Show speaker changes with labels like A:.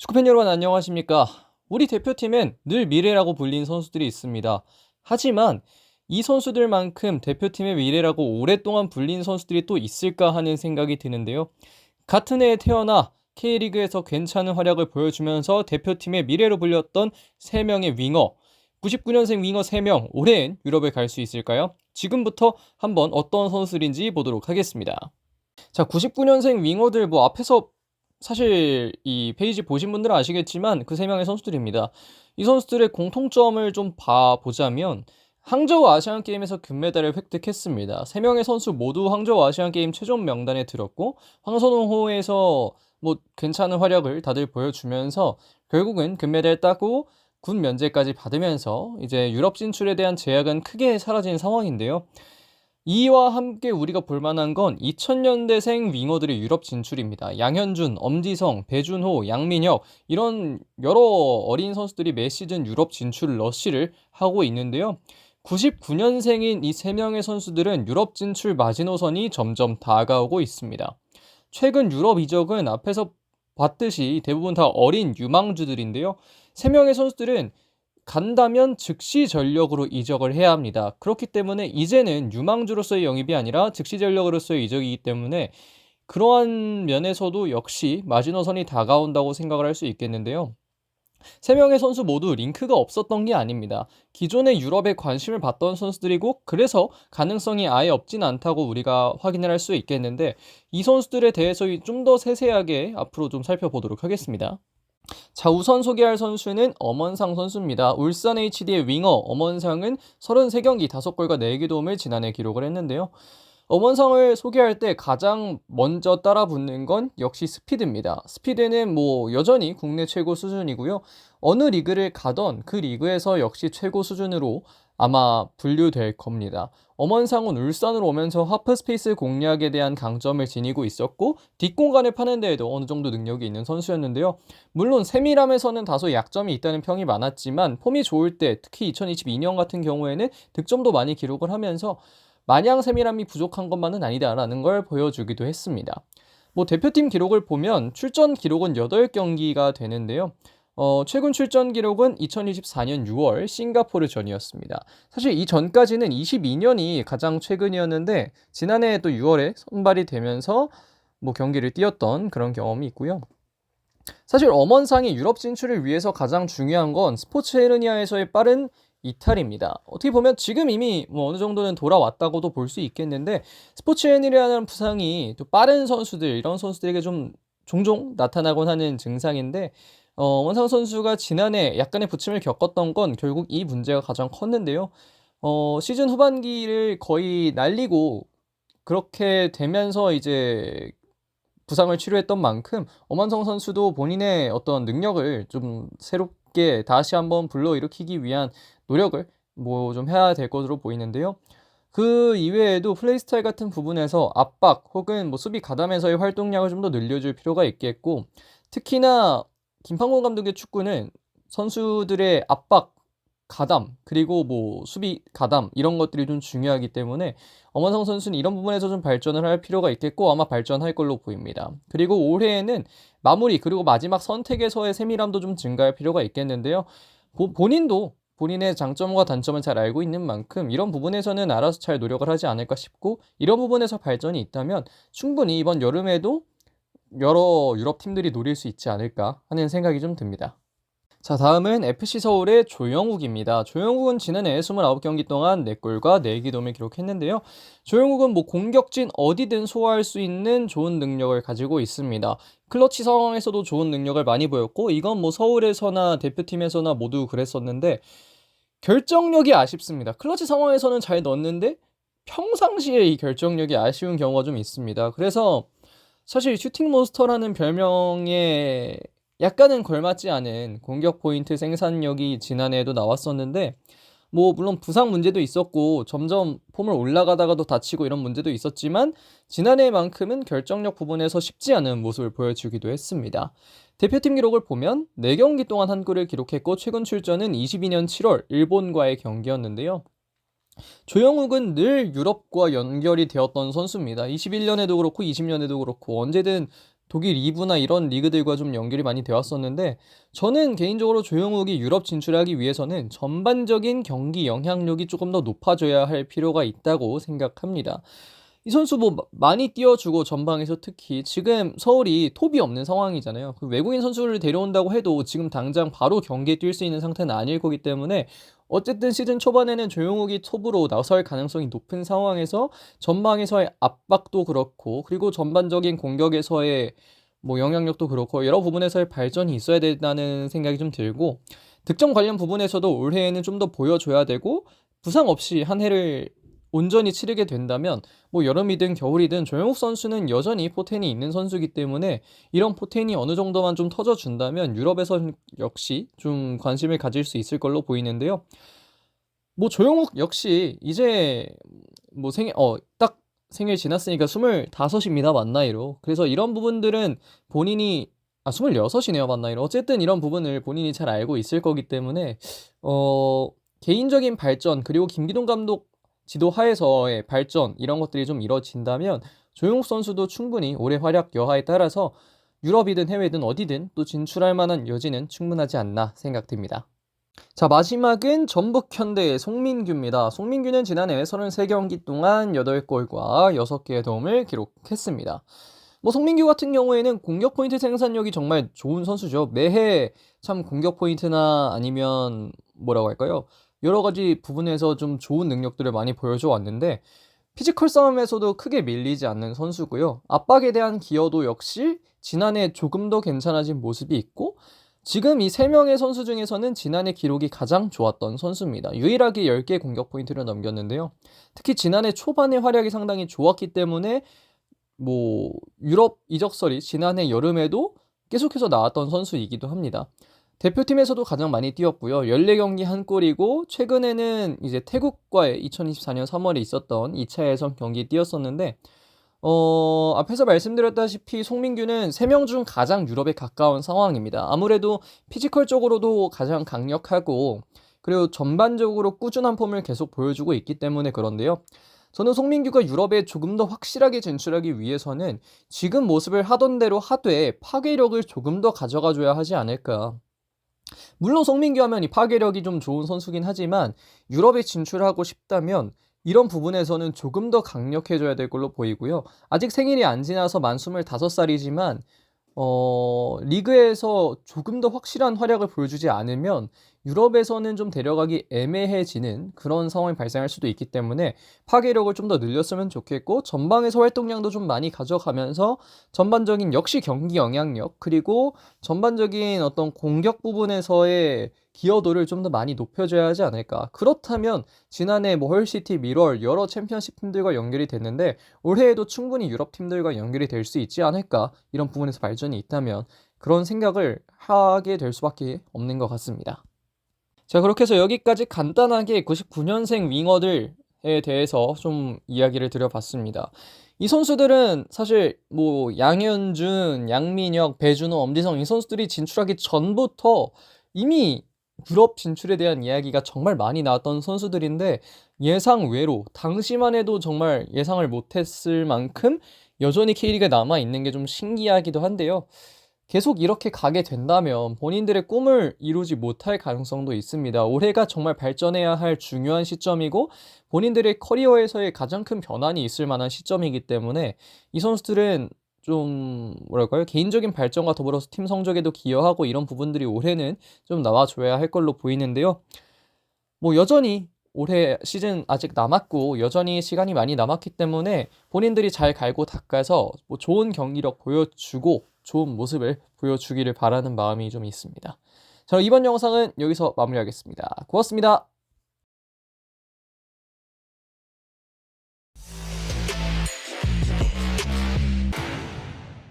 A: 축구팬 여러분 안녕하십니까? 우리 대표팀엔 늘 미래라고 불린 선수들이 있습니다. 하지만 이 선수들만큼 대표팀의 미래라고 오랫동안 불린 선수들이 또 있을까 하는 생각이 드는데요. 같은 해에 태어나 K리그에서 괜찮은 활약을 보여주면서 대표팀의 미래로 불렸던 3명의 윙어, 99년생 윙어 3명, 올해엔 유럽에 갈 수 있을까요? 지금부터 한번 어떤 선수들인지 보도록 하겠습니다. 자, 99년생 윙어들 앞에서 사실 이 페이지 보신 분들은 아시겠지만 그 3명의 선수들입니다. 이 선수들의 공통점을 좀 봐보자면 항저우 아시안 게임에서 금메달을 획득했습니다. 3명의 선수 모두 항저우 아시안 게임 최종 명단에 들었고 황선홍호에서 괜찮은 활약을 다들 보여주면서 결국은 금메달 따고 군 면제까지 받으면서 이제 유럽 진출에 대한 제약은 크게 사라진 상황인데요. 이와 함께 우리가 볼만한 건 2000년대생 윙어들의 유럽 진출입니다. 양현준, 엄지성, 배준호, 양민혁 이런 여러 어린 선수들이 매 시즌 유럽 진출 러쉬를 하고 있는데요. 99년생인 이 3명의 선수들은 유럽 진출 마지노선이 점점 다가오고 있습니다. 최근 유럽 이적은 앞에서 봤듯이 대부분 다 어린 유망주들인데요. 3명의 선수들은 간다면 즉시 전력으로 이적을 해야 합니다. 그렇기 때문에 이제는 유망주로서의 영입이 아니라 즉시 전력으로서의 이적이기 때문에 그러한 면에서도 역시 마지노선이 다가온다고 생각을 할 수 있겠는데요. 3명의 선수 모두 링크가 없었던 게 아닙니다. 기존에 유럽에 관심을 받던 선수들이고 그래서 가능성이 아예 없진 않다고 우리가 확인을 할 수 있겠는데 이 선수들에 대해서 좀 더 세세하게 앞으로 좀 살펴보도록 하겠습니다. 자, 우선 소개할 선수는 엄원상 선수입니다. 울산 HD의 윙어 엄원상은 33경기 5골과 4개 도움을 지난해 기록을 했는데요. 엄원상을 소개할 때 가장 먼저 따라붙는 건 역시 스피드입니다. 스피드는 여전히 국내 최고 수준이고요. 어느 리그를 가던 그 리그에서 역시 최고 수준으로 아마 분류될 겁니다. 엄원상은 울산으로 오면서 하프 스페이스 공략에 대한 강점을 지니고 있었고 뒷공간을 파는 데에도 어느 정도 능력이 있는 선수였는데요. 물론 세밀함에서는 다소 약점이 있다는 평이 많았지만 폼이 좋을 때 특히 2022년 같은 경우에는 득점도 많이 기록을 하면서 마냥 세밀함이 부족한 것만은 아니다라는 걸 보여주기도 했습니다. 대표팀 기록을 보면 출전 기록은 8경기가 되는데요. 최근 출전 기록은 2024년 6월 싱가포르전이었습니다. 사실 이 전까지는 22년이 가장 최근이었는데 지난해 또 6월에 선발이 되면서 경기를 뛰었던 그런 경험이 있고요. 사실 엄원상이 유럽 진출을 위해서 가장 중요한 건 스포츠 헤르니아에서의 빠른 이탈입니다. 어떻게 보면 지금 이미 어느 정도는 돌아왔다고도 볼 수 있겠는데 스포츠 헤르니아라는 부상이 또 빠른 선수들 이런 선수들에게 좀 종종 나타나곤 하는 증상인데 원상 선수가 지난해 약간의 부침을 겪었던 건 결국 이 문제가 가장 컸는데요. 시즌 후반기를 거의 날리고 그렇게 되면서 이제 부상을 치료했던 만큼 엄원성 선수도 본인의 어떤 능력을 좀 새롭게 다시 한번 불러일으키기 위한 노력을 좀 해야 될 것으로 보이는데요. 그 이외에도 플레이 스타일 같은 부분에서 압박 혹은 수비 가담에서의 활동량을 좀 더 늘려줄 필요가 있겠고 특히나 김판곤 감독의 축구는 선수들의 압박 가담 그리고 수비 가담 이런 것들이 좀 중요하기 때문에 엄원성 선수는 이런 부분에서 좀 발전을 할 필요가 있겠고 아마 발전할 걸로 보입니다. 그리고 올해에는 마무리 그리고 마지막 선택에서의 세밀함도 좀 증가할 필요가 있겠는데요. 본인도 본인의 장점과 단점을 잘 알고 있는 만큼 이런 부분에서는 알아서 잘 노력을 하지 않을까 싶고 이런 부분에서 발전이 있다면 충분히 이번 여름에도 여러 유럽 팀들이 노릴 수 있지 않을까 하는 생각이 좀 듭니다. 자, 다음은 FC 서울의 조영욱입니다. 조영욱은 지난해 29경기 동안 4골과 4개 도움을 기록했는데요. 조영욱은 공격진 어디든 소화할 수 있는 좋은 능력을 가지고 있습니다. 클러치 상황에서도 좋은 능력을 많이 보였고 이건 서울에서나 대표팀에서나 모두 그랬었는데 결정력이 아쉽습니다. 클러치 상황에서는 잘 넣었는데 평상시에 이 결정력이 아쉬운 경우가 좀 있습니다. 그래서 사실 슈팅 몬스터라는 별명에 약간은 걸맞지 않은 공격 포인트 생산력이 지난해에도 나왔었는데 물론 부상 문제도 있었고 점점 폼을 올라가다가도 다치고 이런 문제도 있었지만 지난해만큼은 결정력 부분에서 쉽지 않은 모습을 보여주기도 했습니다. 대표팀 기록을 보면 4경기 동안 한 골을 기록했고 최근 출전은 22년 7월 일본과의 경기였는데요. 조영욱은 늘 유럽과 연결이 되었던 선수입니다. 21년에도 그렇고 20년에도 그렇고 언제든 독일 2부나 이런 리그들과 좀 연결이 많이 되었었는데 저는 개인적으로 조용욱이 유럽 진출하기 위해서는 전반적인 경기 영향력이 조금 더 높아져야 할 필요가 있다고 생각합니다. 이 선수 뭐 많이 띄워주고 전방에서 특히 지금 서울이 톱이 없는 상황이잖아요. 그 외국인 선수를 데려온다고 해도 지금 당장 바로 경기에 뛸 수 있는 상태는 아닐 거기 때문에 어쨌든 시즌 초반에는 조용욱이 톱으로 나설 가능성이 높은 상황에서 전방에서의 압박도 그렇고 그리고 전반적인 공격에서의 뭐 영향력도 그렇고 여러 부분에서의 발전이 있어야 된다는 생각이 좀 들고 득점 관련 부분에서도 올해에는 좀 더 보여줘야 되고 부상 없이 한 해를 온전히 치르게 된다면 뭐 여름이든 겨울이든 조영욱 선수는 여전히 포텐이 있는 선수이기 때문에 이런 포텐이 어느 정도만 좀 터져준다면 유럽에서 역시 좀 관심을 가질 수 있을 걸로 보이는데요. 뭐 조영욱 역시 이제 뭐 딱 생일 지났으니까 25입니다, 만 나이로. 그래서 이런 부분들은 본인이 26이네요, 만 나이로. 어쨌든 이런 부분을 본인이 잘 알고 있을 거기 때문에 개인적인 발전 그리고 김기동 감독 지도 하에서의 발전 이런 것들이 좀 이뤄진다면 조용욱 선수도 충분히 올해 활약 여하에 따라서 유럽이든 해외든 어디든 또 진출할 만한 여지는 충분하지 않나 생각됩니다. 자, 마지막은 전북현대의 송민규입니다. 송민규는 지난해 33경기 동안 8골과 6개의 도움을 기록했습니다. 뭐 송민규 같은 경우에는 공격 포인트 생산력이 정말 좋은 선수죠. 매해 참 공격 포인트나 아니면 뭐라고 할까요? 여러 가지 부분에서 좀 좋은 능력들을 많이 보여줘 왔는데 피지컬 싸움에서도 크게 밀리지 않는 선수고요. 압박에 대한 기여도 역시 지난해 조금 더 괜찮아진 모습이 있고 지금 이 3명의 선수 중에서는 지난해 기록이 가장 좋았던 선수입니다. 유일하게 10개 공격 포인트를 넘겼는데요. 특히 지난해 초반의 활약이 상당히 좋았기 때문에 뭐 유럽 이적설이 지난해 여름에도 계속해서 나왔던 선수이기도 합니다. 대표팀에서도 가장 많이 뛰었고요. 14경기 한 골이고 최근에는 이제 태국과의 2024년 3월에 있었던 2차 예선 경기 뛰었었는데 앞에서 말씀드렸다시피 송민규는 3명 중 가장 유럽에 가까운 상황입니다. 아무래도 피지컬적으로도 가장 강력하고 그리고 전반적으로 꾸준한 폼을 계속 보여주고 있기 때문에 그런데요. 저는 송민규가 유럽에 조금 더 확실하게 진출하기 위해서는 지금 모습을 하던 대로 하되 파괴력을 조금 더 가져가줘야 하지 않을까. 물론 송민규 하면 이 파괴력이 좀 좋은 선수긴 하지만 유럽에 진출하고 싶다면 이런 부분에서는 조금 더 강력해져야 될 걸로 보이고요. 아직 생일이 안 지나서 만 25살이지만 리그에서 조금 더 확실한 활약을 보여주지 않으면 유럽에서는 좀 데려가기 애매해지는 그런 상황이 발생할 수도 있기 때문에 파괴력을 좀 더 늘렸으면 좋겠고 전방에서 활동량도 좀 많이 가져가면서 전반적인 역시 경기 영향력 그리고 전반적인 어떤 공격 부분에서의 기여도를 좀 더 많이 높여줘야 하지 않을까. 그렇다면 지난해 뭐 헐시티, 밀월 여러 챔피언십 팀들과 연결이 됐는데 올해에도 충분히 유럽 팀들과 연결이 될 수 있지 않을까. 이런 부분에서 발전이 있다면 그런 생각을 하게 될 수밖에 없는 것 같습니다. 자, 그렇게 해서 여기까지 간단하게 99년생 윙어들에 대해서 좀 이야기를 드려봤습니다. 이 선수들은 사실 뭐 양현준, 양민혁, 배준호, 엄지성 이 선수들이 진출하기 전부터 이미 유럽 진출에 대한 이야기가 정말 많이 나왔던 선수들인데 예상 외로 당시만 해도 정말 예상을 못했을 만큼 여전히 K리그에 남아있는 게 좀 신기하기도 한데요. 계속 이렇게 가게 된다면 본인들의 꿈을 이루지 못할 가능성도 있습니다. 올해가 정말 발전해야 할 중요한 시점이고 본인들의 커리어에서의 가장 큰 변환이 있을 만한 시점이기 때문에 이 선수들은 좀 뭐랄까요? 개인적인 발전과 더불어서 팀 성적에도 기여하고 이런 부분들이 올해는 좀 나와줘야 할 걸로 보이는데요. 뭐 여전히 올해 시즌 아직 남았고 여전히 시간이 많이 남았기 때문에 본인들이 잘 갈고 닦아서 뭐 좋은 경기력 보여주고 좋은 모습을 보여주기를 바라는 마음이 좀 있습니다. 자, 이번 영상은 여기서 마무리하겠습니다. 고맙습니다.